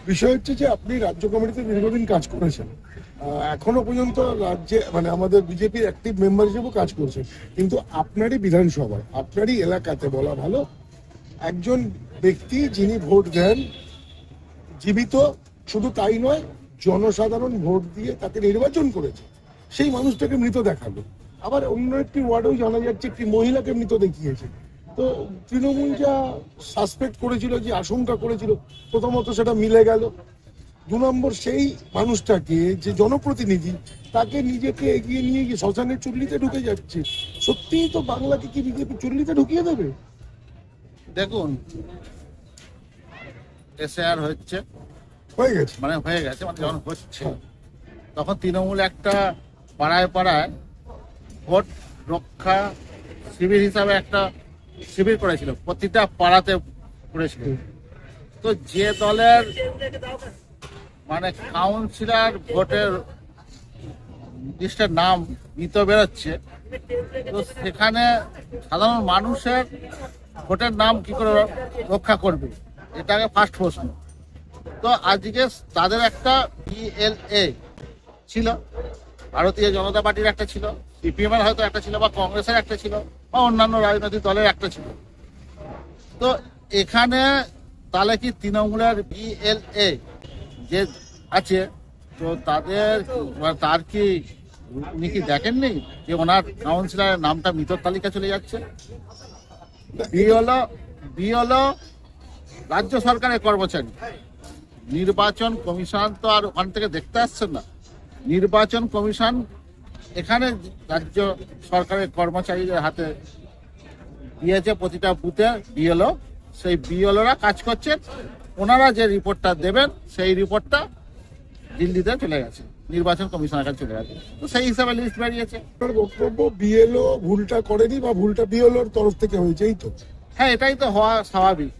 বিষয় হচ্ছে যে আপনি রাজ্য কমিটিতে দীর্ঘদিন কাজ করেছেন, এখনো পর্যন্ত রাজ্যে মানে আমাদের বিজেপির অ্যাক্টিভ মেম্বার হিসেবে কাজ করছেন, কিন্তু আপনারই বিধানসভায় আপনারই এলাকাতে বলা ভালো একজন ব্যক্তি যিনি ভোট দেন জীবিত, শুধু তাই নয় জনসাধারণ ভোট দিয়ে তাকে নির্বাচন করেছে, সেই মানুষটাকে মৃত দেখালো। আবার অন্য একটি ওয়ার্ডেও জানা যাচ্ছে একটি মহিলাকে মৃত দেখিয়েছে। তো তৃণমূল যা সাসপেক্ট করেছিল, যে আশঙ্কা করেছিল, প্রথমত সেটা মিলে গেল। 2 নম্বর, সেই মানুষটাকে যে জনপ্রতিনিধি তাকে নিজেকে এগিয়ে নিয়ে গিয়ে শ্মশানের চুল্লিতে ঢুকে যাচ্ছে। সত্যিই তো বাংলাকে কি বিজেপি চুল্লিতে ঢুকিয়ে দেবে? দেখুন, এসআর হয়ে গেছে মানে যখন হচ্ছে তখন তৃণমূল একটা পাড়ায় পাড়ায় ভোট রক্ষা শিবির হিসাবে একটা শিবির করেছিল, প্রতিটা পাড়াতে করেছিল। তো যে দলের মানে কাউন্সিলর ভোটের লিস্টের নাম মৃত বেরোচ্ছে, তো সেখানে সাধারণ মানুষের ভোটের নাম কি করে রক্ষা করবে, এটাকে ফার্স্ট প্রশ্ন। তো আজকে তাদের একটা বিএলএ ছিল, ভারতীয় জনতা পার্টির একটা ছিল, সিপিএম এর হয়তো একটা ছিল, বা কংগ্রেসের একটা ছিল, বা অন্যান্য রাজনৈতিক দলের একটা ছিল। তো এখানে তাহলে কি তৃণমূলের বিএলএ যে আছে, তো তার কি উনি কি দেখেননি যে ওনার কাউন্সিলরের নামটা মৃতর তালিকা চলে যাচ্ছে? বিএলও রাজ্য সরকারের কর্মচারী, নির্বাচন কমিশন তো আর ওখান থেকে দেখতে আসছেন না। নির্বাচন কমিশন এখানে রাজ্য সরকারের কর্মচারীদের হাতে দিয়েছে প্রতিটা বুথে বিএলও। সেই বিএলওরা কাজ করছেন, ওনারা যে রিপোর্টটা দেবেন সেই রিপোর্টটা দিল্লিতে চলে গেছে, নির্বাচন কমিশনের কাছে চলে গেছে। তো সেই হিসাবে লিস্ট বেরিয়েছে। বক্তব্য বিএলও ভুলটা করেনি, বা ভুলটা বিএলওর তরফ থেকে হয়েছে, এই তো? হ্যাঁ, এটাই তো হওয়া স্বাভাবিক।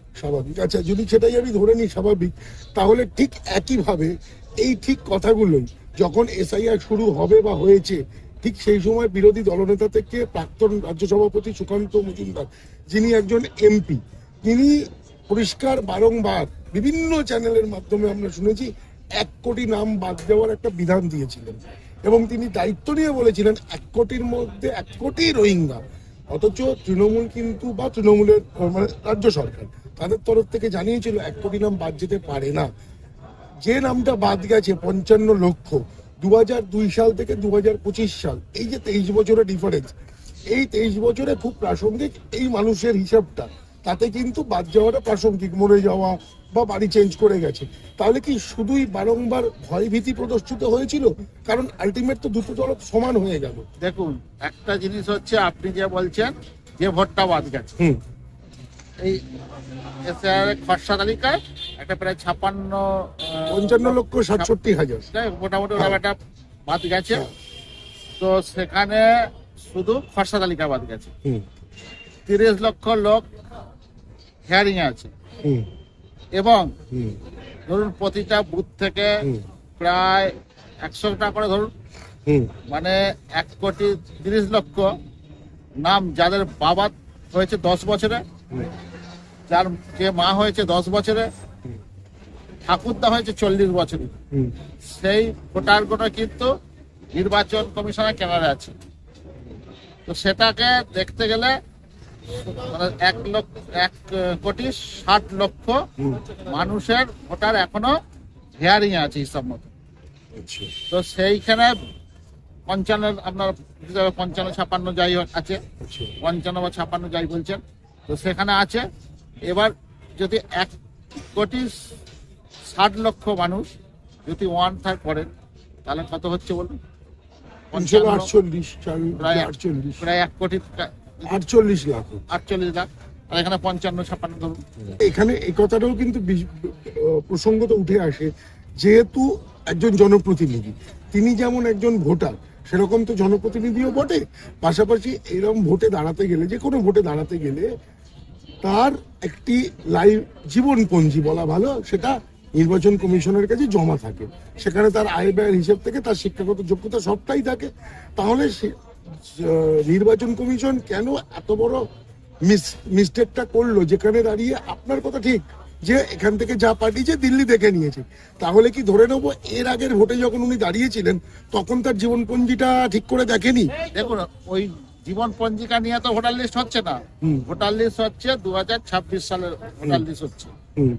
আচ্ছা, যদি সেটাই আমি ধরে নিই স্বাভাবিক, তাহলে ঠিক একইভাবে এই ঠিক কথাগুলোই যখন এসআইআর শুরু হবে বা হয়েছে, ঠিক সেই সময় বিরোধী দলনেতা থেকে প্রাক্তন রাজ্য সভাপতি সুকান্ত মজুমদার, যিনি একজন এমপি, তিনি পরিষ্কার বারংবার বিভিন্ন চ্যানেলের মাধ্যমে আমরা শুনেছি 1 কোটি নাম বাদ দেওয়ার একটা বিধান দিয়েছিলেন, এবং তিনি দায়িত্ব নিয়ে বলেছিলেন 1 কোটির মধ্যে 1 কোটি রোহিঙ্গা। অথচ তৃণমূল কিন্তু, বা তৃণমূলের মানে রাজ্য সরকার তাদের তরফ থেকে জানিয়েছিল 1 কোটি নাম বাদ যেতে পারে না। যে নামটা বাদ গেছে 55 লক্ষ, 2002 সাল থেকে 2025 সাল, এই যে 23 বছরের ডিফারেন্স, এই 23 বছরে খুব প্রাসঙ্গিক এই মানুষের হিসাবটা, তাতে কিন্তু বাদ যাওয়াটা প্রাসঙ্গিক, মরে যাওয়া বা বাড়ি চেঞ্জ করে গেছে। তাহলে কি শুধুই বারংবার ভয়ভীতি প্রদর্শিত হয়েছিল? কারণ আলটিমেট তো দুটো দল সমান হয়ে গেল। দেখুন, একটা জিনিস হচ্ছে আপনি যে বলছেন যে ভোটটা বাদ গেছে, এই এসআর খসড়া তালিকায় একটা প্রায় 55 লক্ষ 67 হাজার মোটামুটি ওরা একটা বাদ গেছে। তো সেখানে শুধু খসড়া তালিকা বাদ গেছে। 30 লক্ষ লোক হিয়ারিং আছে, এবং ধরুন প্রতিটা বুথ থেকে প্রায় 100টা করে ধরুন, মানে 1 কোটি 30 লক্ষ নাম, যাদের বাবা হয়েছে 10 বছরে, যার যে মা হয়েছে 10 বছরে, ঠাকুরদা হয়েছে 40 বছরে, সেই ভোটার গুলো কিন্তু নির্বাচন কমিশনের কেনারে আছে। তো সেটাকে দেখতে গেলে মানে 1 কোটি 60 লক্ষ মানুষের ভোটার এখনো হিয়ারিং এ আছে হিসাব মতো। তো সেইখানে 55 আপনার 55-56 যাই আছে, 55 বা 56 যাই বলছেন, তো সেখানে আছে। এবার যদি 1 কোটি 60 লক্ষ মানুষ যদি 1/3 করেন, তাহলে কত হচ্ছে বলুন? 48 প্রায় 1 কোটি 48 লাখ। আর এখানে 55-56 ধরুন। এখানে এই কথাটাও কিন্তু প্রসঙ্গত উঠে আসে, যেহেতু একজন জনপ্রতিনিধি, তিনি যেমন একজন ভোটার, সেরকম তো জনপ্রতিনিধিও বটে। পাশাপাশি এরকম ভোটে দাঁড়াতে গেলে, যে কোনো ভোটে দাঁড়াতে গেলে তার একটি লাইভ জীবনপঞ্জি বলা ভালো, সেটা নির্বাচন কমিশনের কাছে জমা থাকে। সেখানে তার আয় ব্যয়ের হিসেব থেকে তার শিক্ষাগত যোগ্যতা সবটাই থাকে। তাহলে নির্বাচন কমিশন কেন এত বড় মিস্টেকটা করলো, যেখানে দাঁড়িয়ে আপনার কথা ঠিক যে এখান থেকে যা পাঠিয়েছে দিল্লি দেখে নিয়েছে, তাহলে কি ধরে নেবো এর আগের ভোটে যখন উনি দাঁড়িয়েছিলেন তখন তার জীবনপঞ্জিটা ঠিক করে দেখেনি? দেখুন, ওই জীবন পঞ্জিকা নিয়ে তো ভোটার লিস্ট হচ্ছে না। ভোটার লিস্ট হচ্ছে 2026 সালের ভোটার লিস্ট হচ্ছে। হুম,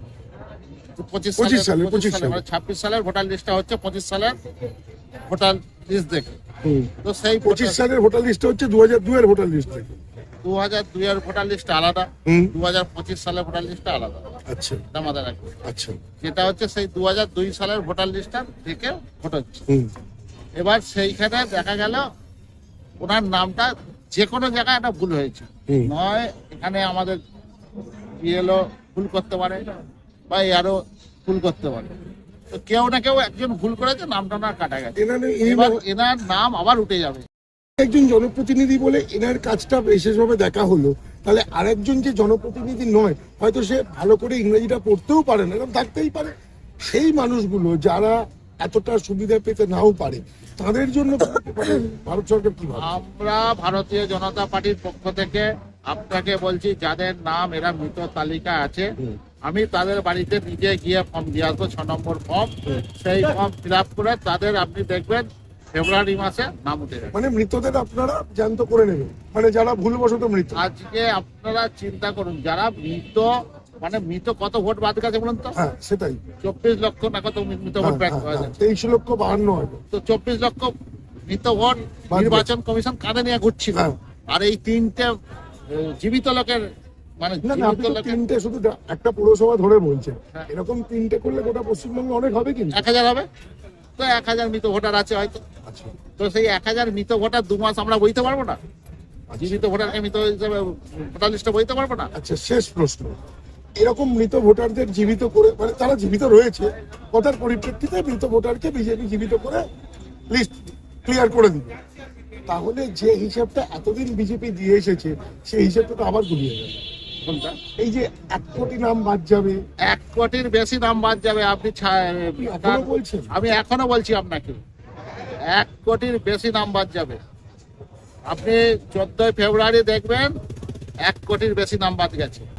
25 25 সালে সালে। মানে 26 সালের ভোটার লিস্টটা হচ্ছে 25 সালের ভোটার লিস্ট দেখে। হুম। তো সেই 25 সালের ভোটার লিস্টটা হচ্ছে 2002 এর ভোটার লিস্ট থেকে। 2002 এর ভোটার লিস্ট আলাদা, হুম। 2025 সালের ভোটার লিস্টটা আলাদা। আচ্ছা এটা মাথায় রাখবেন। আচ্ছা। যেটা হচ্ছে সেই 2002 সালের ভোটার লিস্টটা থেকে ভোট হচ্ছে। হুম এবার সেইখানে দেখা গেল ওনার নামটা যে কোনো জায়গায় একটা ভুল হয়েছে। হুম। নয় এখানে আমাদের বিএলও ভুল করতে পারে বা আরো ভুল করতে পারে, তো কেউ না কেউ একজন ভুল করেছে, নামটা না কাটা গেছে। এবার এনার নাম আবার উঠে যাবে। একজন জনপ্রতিনিধি বলে এনার কাজটা বিশেষভাবে দেখা হলো, তাহলে আরেকজন যে জনপ্রতিনিধি নয়, হয়তো সে ভালো করে ইংরেজিটা পড়তেও পারে না, এরকম থাকতেই পারে, সেই মানুষগুলো যারা এতটা সুবিধা পেতে নাও পারে তাদের জন্য ভারত সরকার কি ভাবে? আমরা ভারতীয় জনতা পার্টির পক্ষ থেকে আপনাকে বলছি, যাদের নাম এরা মৃত তালিকা আছে, আমি তাদের বাড়িতে নিজে গিয়ে ফর্ম দিয়ে আসবো, 6 নম্বর ফর্ম। সেই ফর্ম ফিল আপ করে তাদের আপনি দেখবেন ফেব্রুয়ারি মাসে নাম উঠে যাবে। মানে মৃতদের আপনারা জ্যান্ত করে নেবেন, মানে যারা ভুলবশত মৃত। আজকে আপনারা চিন্তা করুন, যারা মৃত, মানে মৃত কত ভোট বাদ গেছে বলুন তো? হ্যাঁ সেটাই। 24 লক্ষ না কত মৃত ভোট ব্যাক হয়ে গেছে। 23,52,000। তো 24 লক্ষ মৃত ভোট বাদ নির্বাচন কমিশন কাঁধে নিয়ে ঘুরছিল। হ্যাঁ। আর এই তিনটে জীবিত লোকের, মানে না না, জীবিত আপনি তো লোকের তিনটে শুধু একটা পৌরসভা ধরে বলছেন, হ্যাঁ। এরকম তিনটে করলে গোটা পশ্চিমবঙ্গে অনেক হবে কিন্তু। 1000 হবে, তো 1000 মৃত ভোটার আছে হয়তো। আচ্ছা তো সেই 1000 মৃত ভোটার 2 মাস আমরা বইতে পারবো না? জীবিত ভোটারকে মৃত হিসেবে ভোটার লিস্টে বইতে পারবো না? আচ্ছা, শেষ প্রশ্ন, এরকম মৃত ভোটারদের জীবিত করে, মানে তারা জীবিত রয়েছে, কথার পরিপ্রেক্ষিতে মৃত ভোটারকে বিজেপি জীবিত করে লিস্ট ক্লিয়ার করে দিবে, তাহলে যে হিসাবটা এতদিন বিজেপি দিয়ে এসেছে সেই হিসাবটা তো আবার গুলিয়ে যাবে। কোনটা? এই যে 1 কোটি নাম বাদ যাবে, 1 কোটির বেশি নাম বাদ যাবে। আপনি এখনো বলছেন? আমি এখনো বলছি আপনাকে, 1 কোটির বেশি নাম বাদ যাবে। আপনি 14 ফেব্রুয়ারি দেখবেন 1 কোটির বেশি নাম বাদ গেছে।